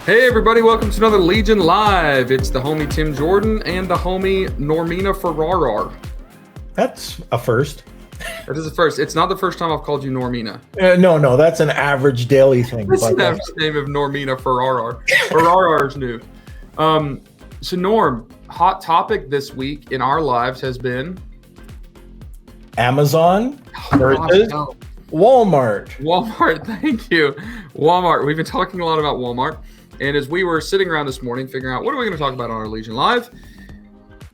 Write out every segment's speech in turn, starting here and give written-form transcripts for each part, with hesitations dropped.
Hey everybody, welcome to another Legion Live. It's the homie Tim Jordan and the homie Normina Ferrarar. That's a first. That is the first. It's not the first time I've called you Normina. No, that's an average daily thing. That's an average name of Normina Ferrarar. Ferrarar is new. So Norm, hot topic this week in our lives has been Amazon versus Walmart. Walmart, thank you. Walmart. We've been talking a lot about Walmart. And as we were sitting around this morning figuring out what are we going to talk about on our Legion Live,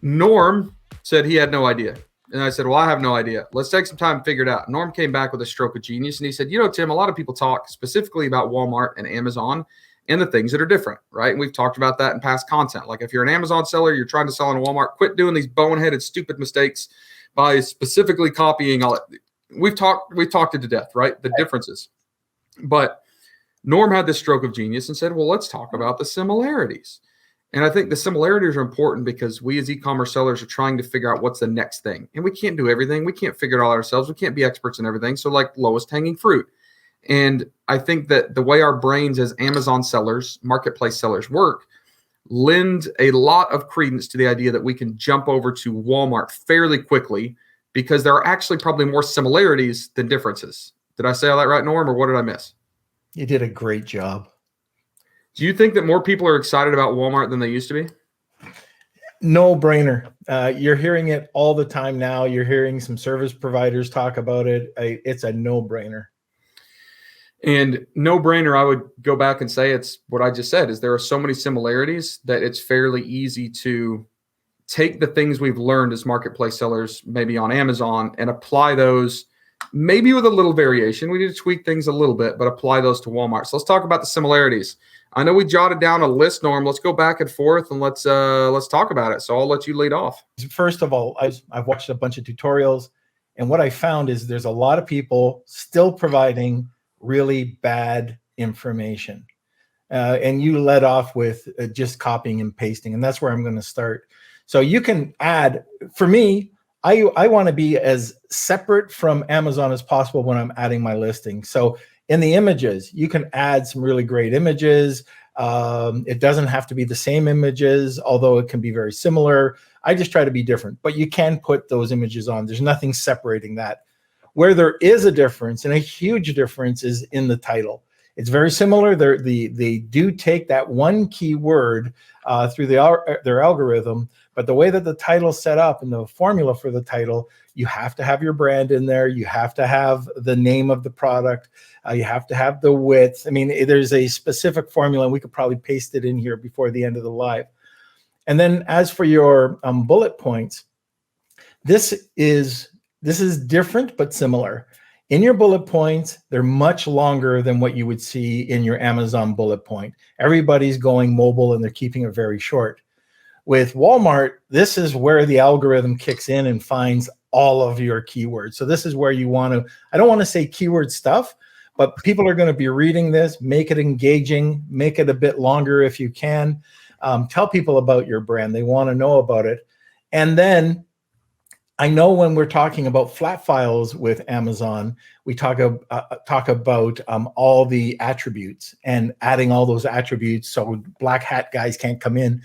Norm said he had no idea. And I said, well, I have no idea. Let's take some time to figure it out. Norm came back with a stroke of genius. And he said, Tim, a lot of people talk specifically about Walmart and Amazon and the things that are different, right? And we've talked about that in past content. Like if you're an Amazon seller, you're trying to sell on Walmart, quit doing these boneheaded, stupid mistakes by specifically copying all it. We've talked it to death, right? The differences. But Norm had this stroke of genius and said, well, let's talk about the similarities. And I think the similarities are important because we as e-commerce sellers are trying to figure out what's the next thing. And we can't do everything. We can't figure it all ourselves. We can't be experts in everything. So like lowest hanging fruit. And I think that the way our brains as Amazon sellers, marketplace sellers work, lend a lot of credence to the idea that we can jump over to Walmart fairly quickly because there are actually probably more similarities than differences. Did I say all that right, Norm, or what did I miss? You did a great job. Do you think that more people are excited about Walmart than they used to be? No brainer. You're hearing it all the time now. You're hearing some service providers talk about it. It's a no-brainer. And no brainer, I would go back and say it's what I just said, is there are so many similarities that it's fairly easy to take the things we've learned as marketplace sellers, maybe on Amazon, and apply those maybe with a little variation. We need to tweak things a little bit, but apply those to Walmart. So let's talk about the similarities. I know we jotted down a list, Norm. Let's go back and forth and let's talk about it. So I'll let you lead off. First of all, I've watched a bunch of tutorials, and what I found is there's a lot of people still providing really bad information. And you led off with just copying and pasting, and that's where I'm going to start. So you can add, for me, I want to be as separate from Amazon as possible when I'm adding my listing. So in the images, you can add some really great images. It doesn't have to be the same images, although it can be very similar. I just try to be different, but you can put those images on. There's nothing separating that. Where there is a difference, and a huge difference, is in the title. It's very similar. They do take that one keyword through their algorithm, but the way that the title's set up and the formula for the title, you have to have your brand in there. You have to have the name of the product. You have to have the width. I mean, there's a specific formula, and we could probably paste it in here before the end of the live. And then as for your bullet points, this is different but similar. In your bullet points, they're much longer than what you would see in your Amazon bullet point. Everybody's going mobile and they're keeping it very short. With Walmart, this is where the algorithm kicks in and finds all of your keywords. So this is where you want to, I don't want to say keyword stuff, but people are going to be reading this. Make it engaging, make it a bit longer if you can. Tell people about your brand. They want to know about it. And then I know when we're talking about flat files with Amazon, we talk about all the attributes and adding all those attributes so black hat guys can't come in.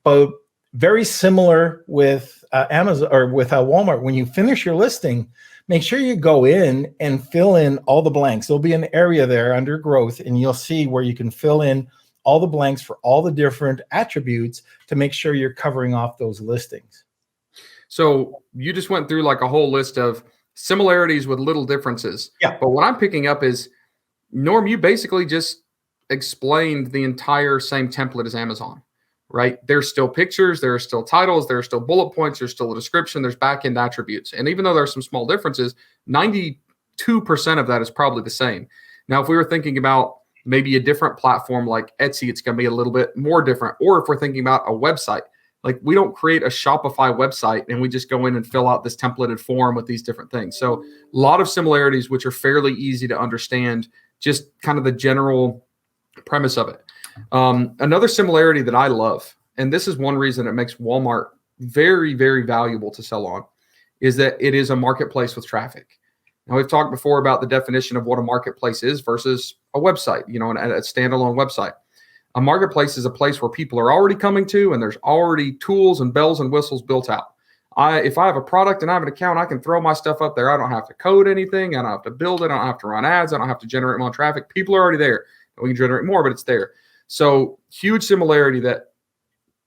But very similar with Amazon or with Walmart. When you finish your listing, make sure you go in and fill in all the blanks. There'll be an area there under growth, and you'll see where you can fill in all the blanks for all the different attributes to make sure you're covering off those listings. So you just went through like a whole list of similarities with little differences. Yeah. But what I'm picking up is, Norm, you basically just explained the entire same template as Amazon, right? There's still pictures, there are still titles, there are still bullet points, there's still a description, there's back-end attributes. And even though there are some small differences, 92% of that is probably the same. Now, if we were thinking about maybe a different platform like Etsy, it's going to be a little bit more different. Or if we're thinking about a website, like we don't create a Shopify website and we just go in and fill out this templated form with these different things. So a lot of similarities, which are fairly easy to understand, just kind of the general premise of it. Another similarity that I love, and this is one reason it makes Walmart very, very valuable to sell on, is that it is a marketplace with traffic. Now, we've talked before about the definition of what a marketplace is versus a website, you know, a standalone website. A marketplace is a place where people are already coming to, and there's already tools and bells and whistles built out. If I have a product and I have an account, I can throw my stuff up there. I don't have to code anything. I don't have to build it. I don't have to run ads. I don't have to generate more traffic. People are already there. We can generate more, but it's there. So huge similarity that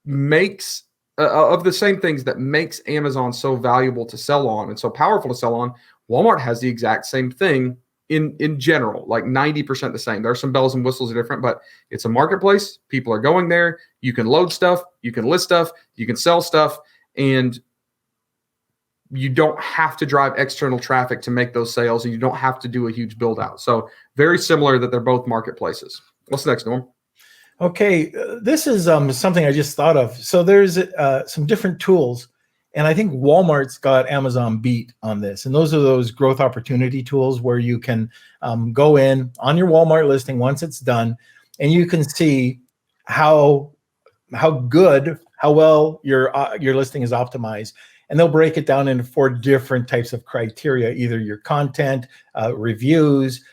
makes of the same things that makes Amazon so valuable to sell on and so powerful to sell on. Walmart has the exact same thing in general, like 90% the same. There are some bells and whistles are different, but it's a marketplace. People are going there. You can load stuff. You can list stuff. You can sell stuff. And you don't have to drive external traffic to make those sales, and you don't have to do a huge build out. So very similar that they're both marketplaces. What's next, Norm? Okay, this is something I just thought of. So there's some different tools, and I think Walmart's got Amazon beat on this. And those are those growth opportunity tools where you can go in on your Walmart listing once it's done, and you can see how well your listing is optimized. And they'll break it down into 4 different types of criteria: either your content, reviews,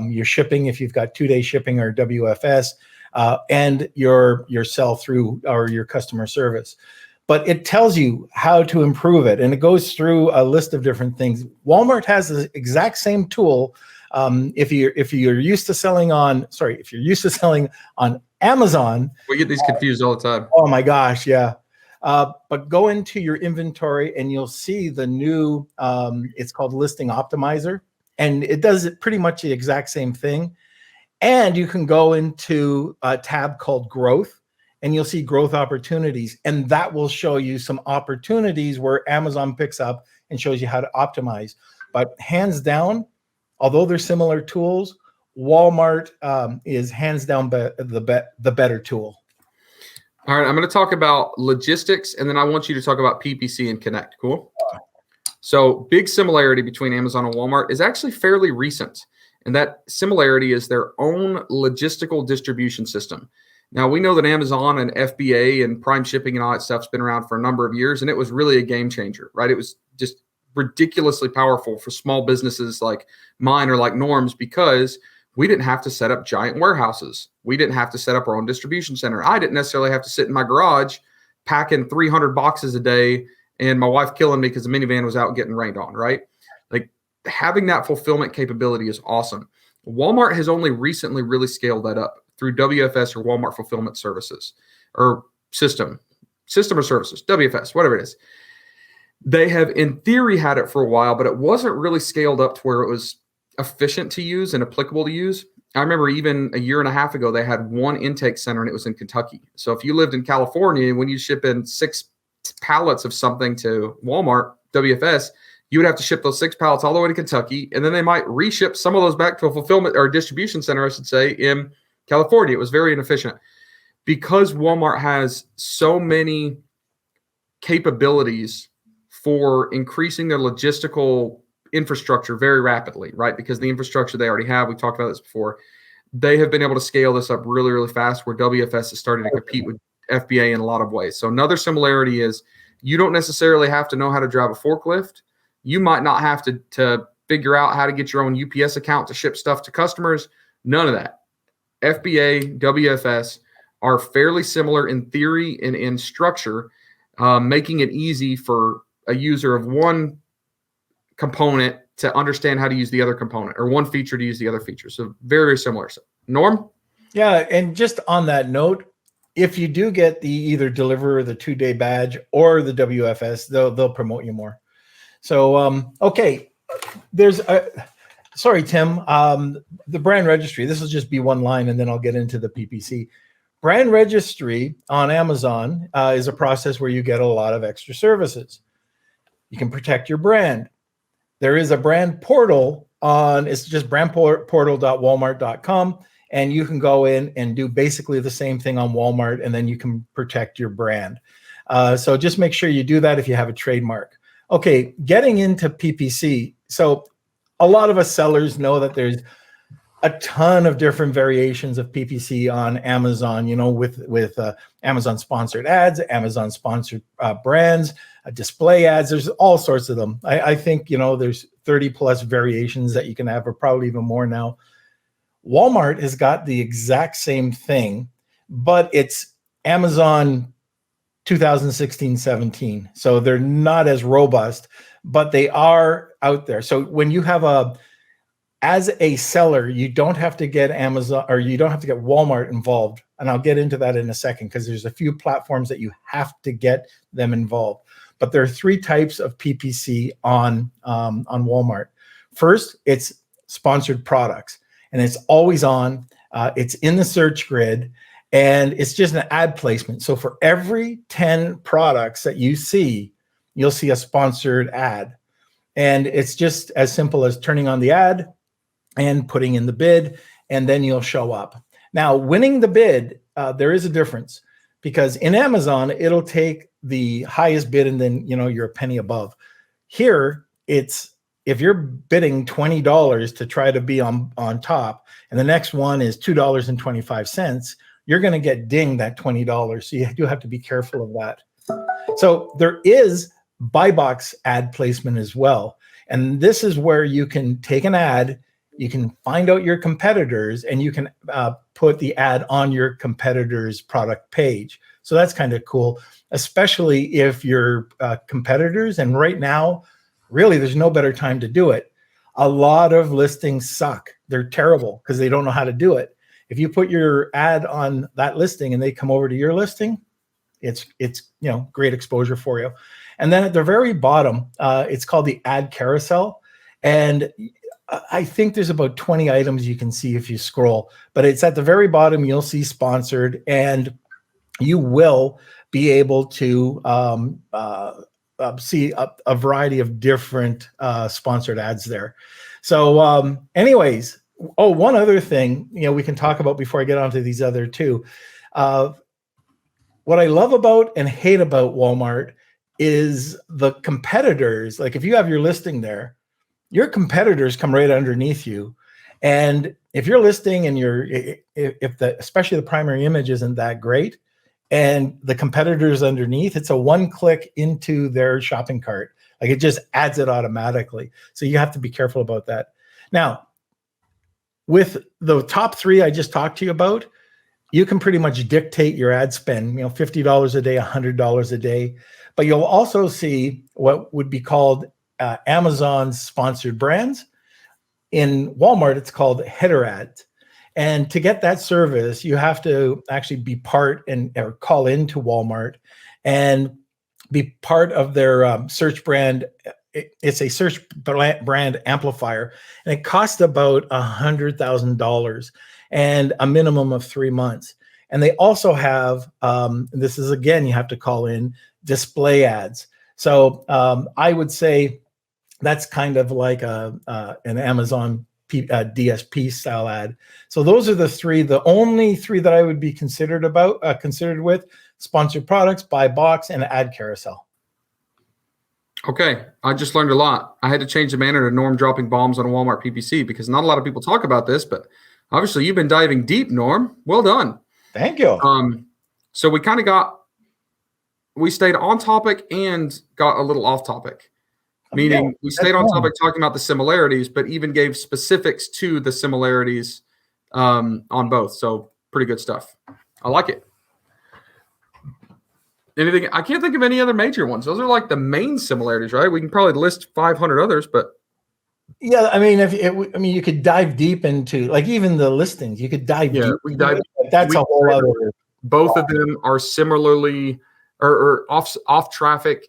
your shipping, if you've got 2-day shipping or WFS, and your sell through or your customer service. But it tells you how to improve it, and it goes through a list of different things. Walmart has the exact same tool. If you're used to selling on Amazon, We get these confused all the time. oh my gosh, yeah. But go into your inventory and you'll see the new, it's called Listing Optimizer, and it does it pretty much the exact same thing. And you can go into a tab called Growth, and you'll see growth opportunities, and that will show you some opportunities where Amazon picks up and shows you how to optimize. But hands down, although they're similar tools, Walmart is hands down the better tool. All right, I'm going to talk about logistics, and then I want you to talk about PPC and Connect. Cool? So big similarity between Amazon and Walmart is actually fairly recent, and that similarity is their own logistical distribution system. Now, we know that Amazon and FBA and Prime Shipping and all that stuff's been around for a number of years, and it was really a game changer, right? It was just ridiculously powerful for small businesses like mine or like Norm's, because we didn't have to set up giant warehouses. We didn't have to set up our own distribution center. I didn't necessarily have to sit in my garage packing 300 boxes a day and my wife killing me because the minivan was out getting rained on, right? Like, having that fulfillment capability is awesome. Walmart has only recently really scaled that up through WFS or Walmart Fulfillment Services or system or services, WFS, whatever it is. They have in theory had it for a while, but it wasn't really scaled up to where it was efficient to use and applicable to use. I remember even a year and a half ago, they had one intake center and it was in Kentucky. So if you lived in California, when you ship in 6 pallets of something to Walmart, WFS, you would have to ship those 6 pallets all the way to Kentucky. And then they might reship some of those back to a fulfillment or distribution center, I should say, in California. It was very inefficient because Walmart has so many capabilities for increasing their logistical infrastructure very rapidly, right? Because the infrastructure they already have, we talked about this before, they have been able to scale this up really, really fast, where WFS is starting to compete with FBA in a lot of ways. So another similarity is you don't necessarily have to know how to drive a forklift. You might not have to figure out how to get your own UPS account to ship stuff to customers. None of that. FBA, WFS are fairly similar in theory and in structure, making it easy for a user of one component to understand how to use the other component, or one feature to use the other feature. So very, very similar. So, Norm? Yeah, and just on that note, if you do get the either deliver the 2-day badge or the WFS, they'll promote you more. So okay, there's sorry, Tim, the brand registry. This will just be one line, and then I'll get into the PPC. Brand registry on Amazon is a process where you get a lot of extra services. You can protect your brand. There is a brand portal it's just brandportal.walmart.com, and you can go in and do basically the same thing on Walmart, and then you can protect your brand. So just make sure you do that if you have a trademark. Okay, getting into PPC. So a lot of us sellers know that there's a ton of different variations of PPC on Amazon, with Amazon sponsored ads, Amazon sponsored brands, display ads. There's all sorts of them. I think, there's 30 plus variations that you can have, or probably even more now. Walmart has got the exact same thing, but it's Amazon 2016-17. So they're not as robust, but they are out there. So when you have as a seller, you don't have to get Amazon, or you don't have to get Walmart involved. And I'll get into that in a second, because there's a few platforms that you have to get them involved. But there are three types of PPC on Walmart. First, it's sponsored products, and it's always on. It's in the search grid, and it's just an ad placement. So for every 10 products that you see, you'll see a sponsored ad. And it's just as simple as turning on the ad and putting in the bid, and then you'll show up. Now, winning the bid, there is a difference, because in Amazon, it'll take the highest bid and then, you're a penny above. Here, it's if you're bidding $20 to try to be on top, and the next one is $2.25, you're going to get dinged that $20. So you do have to be careful of that. So there is buy box ad placement as well. And this is where you can take an ad, you can find out your competitors, and you can put the ad on your competitor's product page. So that's kind of cool, especially if you're competitors. And right now, really, there's no better time to do it. A lot of listings suck. They're terrible because they don't know how to do it. If you put your ad on that listing and they come over to your listing, it's great exposure for you. And then at the very bottom, it's called the ad carousel. And I think there's about 20 items you can see if you scroll, but it's at the very bottom. You'll see sponsored, and you will be able to see a variety of different sponsored ads there. So anyways, one other thing, we can talk about before I get onto these other two. What I love about and hate about Walmart is the competitors. Like if you have your listing there, your competitors come right underneath you. And if you're listing and especially the primary image isn't that great, and the competitors underneath, it's a one click into their shopping cart. Like it just adds it automatically. So you have to be careful about that. Now, with the top three I just talked to you about, you can pretty much dictate your ad spend, $50 a day, $100 a day. But you'll also see what would be called Amazon's sponsored brands. In Walmart, it's called header ads. And to get that service, you have to actually be part or call into Walmart and be part of their search brand. It's a search brand amplifier, and it costs about $100,000 and a minimum of 3 months. And they also have, this is again, you have to call in display ads. So I would say that's kind of like an Amazon DSP style ad. So those are the only three that I would be considered with: sponsored products, buy box, and ad carousel. Okay, I just learned a lot. I had to change the manner to Norm dropping bombs on a Walmart PPC, because not a lot of people talk about this, but obviously you've been diving deep, Norm. Well done. Thank you. So we stayed on topic and got a little off topic. Meaning we stayed on topic talking about the similarities, but even gave specifics to the similarities on both. So pretty good stuff. I like it. Anything? I can't think of any other major ones. Those are like the main similarities, right? We can probably list 500 others, but yeah, I mean, you could dive deep into like even the listings. You could dive deep. That's a whole other. Both of them are similarly or off traffic.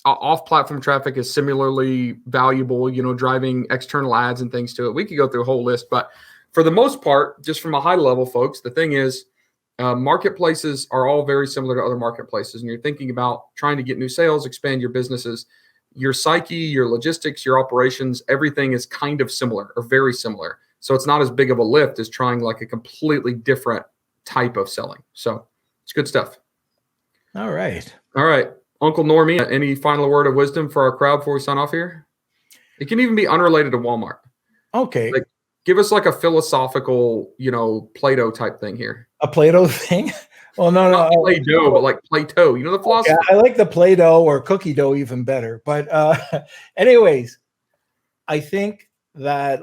Off-platform traffic is similarly valuable, driving external ads and things to it. We could go through a whole list, but for the most part, just from a high level, folks, the thing is marketplaces are all very similar to other marketplaces. And you're thinking about trying to get new sales, expand your businesses, your psyche, your logistics, your operations, everything is kind of similar or very similar. So it's not as big of a lift as trying like a completely different type of selling. So it's good stuff. All right. Uncle Normie, any final word of wisdom for our crowd before we sign off here? It can even be unrelated to Walmart. Okay. Like, give us like a philosophical, Plato type thing here. A Plato thing? Well, no. Not Play-Doh, but like Plato. The philosophy? Yeah, I like the Play-Doh or cookie dough even better. But anyways, I think that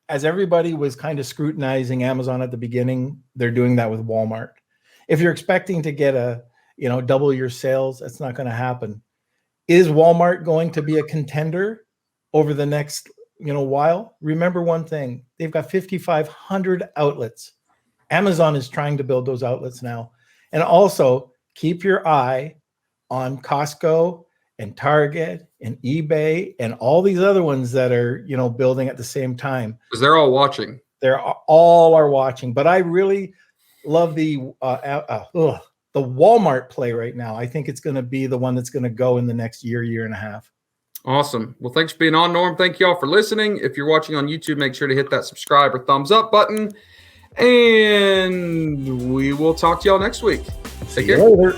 as everybody was kind of scrutinizing Amazon at the beginning, they're doing that with Walmart. If you're expecting to get double your sales, that's not going to happen. Is Walmart going to be a contender over the next, while? Remember one thing, they've got 5,500 outlets. Amazon is trying to build those outlets now. And also keep your eye on Costco and Target and eBay and all these other ones that are, building at the same time. Because they're all watching. They're all are watching. But I really love the Walmart play right now. I think it's going to be the one that's going to go in the next year and a half. Awesome. Well, thanks for being on, Norm. Thank you all for listening. If you're watching on YouTube, make sure to hit that subscribe or thumbs up button. And we will talk to y'all next week. Take care. See you later.